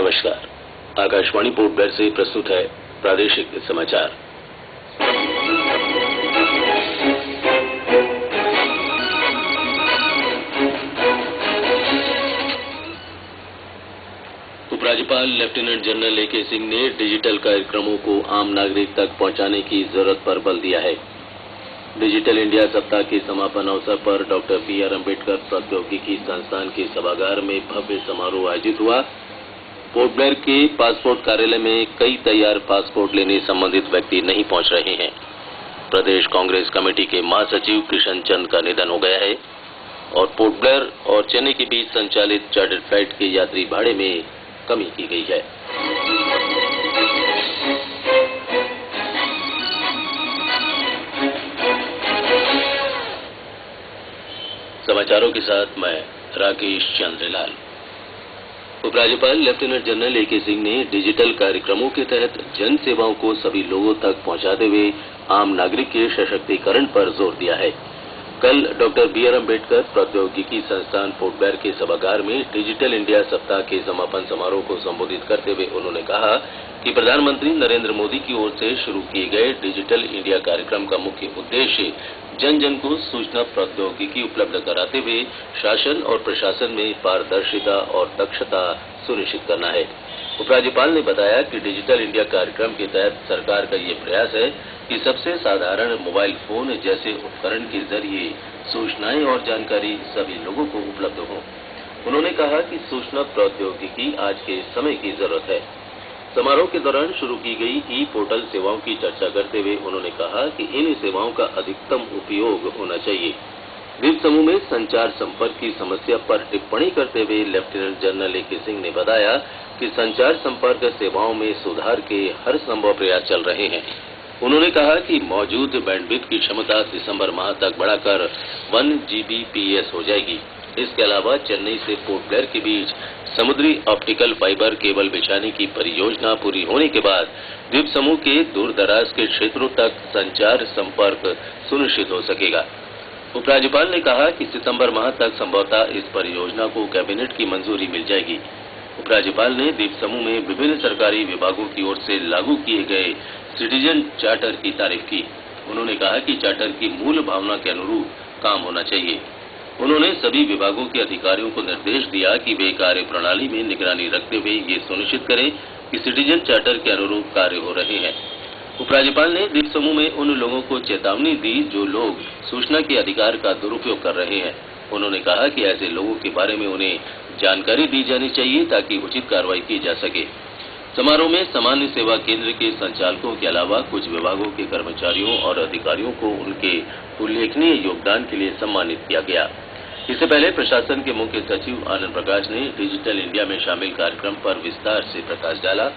नमस्कार। Akashvani port Blair से प्रस्तुत है प्रादेशिक समाचार। उपराज्यपाल लेफ्टिनेंट जनरल ए.के. सिंह ने डिजिटल कार्यक्रमों को आम नागरिक तक पहुंचाने की जरूरत पर बल दिया है। डिजिटल इंडिया सप्ताह के समापन अवसर पर डॉक्टर बी.आर. अम्बेडकर प्रौद्योगिकी संस्थान के सभागार में भव्य समारोह आयोजित हुआ। पोर्ट ब्लेयर के पासपोर्ट कार्यालय में कई तैयार पासपोर्ट लेने संबंधित व्यक्ति नहीं पहुंच रहे हैं। प्रदेश कांग्रेस कमेटी के महासचिव किशन चंद का निधन हो गया है और पोर्ट ब्लेयर और चेन्नई के बीच संचालित चार्टर्ड फ्लाइट के यात्री भाड़े में कमी की गई है। समाचारों के साथ मैं राकेश चंद्रलाल। उपराज्यपाल लेफ्टिनेंट जनरल ए.के. सिंह ने डिजिटल कार्यक्रमों के तहत जन सेवाओं को सभी लोगों तक पहुंचाते हुए आम नागरिक के सशक्तिकरण पर जोर दिया है। कल डॉक्टर बी.आर. अम्बेडकर प्रौद्योगिकी संस्थान पोर्ट ब्लेयर के सभागार में डिजिटल इंडिया सप्ताह के समापन समारोह को संबोधित करते हुए उन्होंने कहा कि प्रधानमंत्री नरेंद्र मोदी की ओर से शुरू किए गए डिजिटल इंडिया कार्यक्रम का मुख्य उद्देश्य जन जन को सूचना प्रौद्योगिकी उपलब्ध कराते हुए शासन और प्रशासन में पारदर्शिता और दक्षता सुनिश्चित करना है। उपराज्यपाल ने बताया कि डिजिटल इंडिया कार्यक्रम के तहत सरकार का ये प्रयास है कि सबसे साधारण मोबाइल फोन जैसे उपकरण के जरिए सूचनाएं और जानकारी सभी लोगों को उपलब्ध हो। उन्होंने कहा कि सूचना प्रौद्योगिकी आज के समय की जरूरत है। समारोह के दौरान शुरू की गई ई पोर्टल सेवाओं की चर्चा करते हुए उन्होंने कहा कि इन सेवाओं का अधिकतम उपयोग होना चाहिए। द्वीप समूह में संचार संपर्क की समस्या पर टिप्पणी करते हुए लेफ्टिनेंट जनरल ए.के. सिंह ने बताया कि संचार संपर्क सेवाओं में सुधार के हर संभव प्रयास चल रहे हैं। उन्होंने कहा कि मौजूद बैंडविड्थ की क्षमता दिसंबर माह तक बढ़ाकर 1 Gbps हो जाएगी। इसके अलावा चेन्नई से पोर्ट ब्लेयर के बीच समुद्री ऑप्टिकल फाइबर केबल बिछाने की परियोजना पूरी होने के बाद द्वीप समूह के दूर दराज के क्षेत्रों तक संचार संपर्क सुनिश्चित हो सकेगा। उपराज्यपाल ने कहा कि सितंबर माह तक संभवतः इस परियोजना को कैबिनेट की मंजूरी मिल जाएगी। उपराज्यपाल ने द्वीप समूह में विभिन्न सरकारी विभागों की ओर से लागू किए गए सिटीजन चार्टर की तारीफ की। उन्होंने कहा कि चार्टर की मूल भावना के अनुरूप काम होना चाहिए। उन्होंने सभी विभागों के अधिकारियों को निर्देश दिया कि वे कार्य प्रणाली में निगरानी रखते हुए ये सुनिश्चित करें कि सिटीजन चार्टर के अनुरूप कार्य हो रहे हैं। उपराज्यपाल ने द्वीप समूह में उन लोगों को चेतावनी दी जो लोग सूचना के अधिकार का दुरुपयोग कर रहे हैं। उन्होंने कहा कि ऐसे लोगों के बारे में उन्हें जानकारी दी जानी चाहिए ताकि उचित कार्रवाई की जा सके। समारोह में सामान्य सेवा केंद्र के संचालकों के अलावा कुछ विभागों के कर्मचारियों और अधिकारियों को उनके उल्लेखनीय योगदान के लिए सम्मानित किया गया। इससे पहले प्रशासन के मुख्य सचिव आनंद प्रकाश ने डिजिटल इंडिया में शामिल कार्यक्रम पर विस्तार से प्रकाश डाला।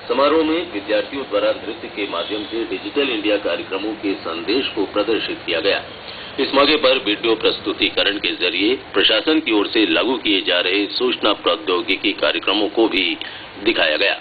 समारोह में विद्यार्थियों द्वारा नृत्य के माध्यम से डिजिटल इंडिया कार्यक्रमों के संदेश को प्रदर्शित किया गया। इस मौके पर वीडियो प्रस्तुतिकरण के जरिए प्रशासन की ओर से लागू किए जा रहे सूचना प्रौद्योगिकी कार्यक्रमों को भी दिखाया गया।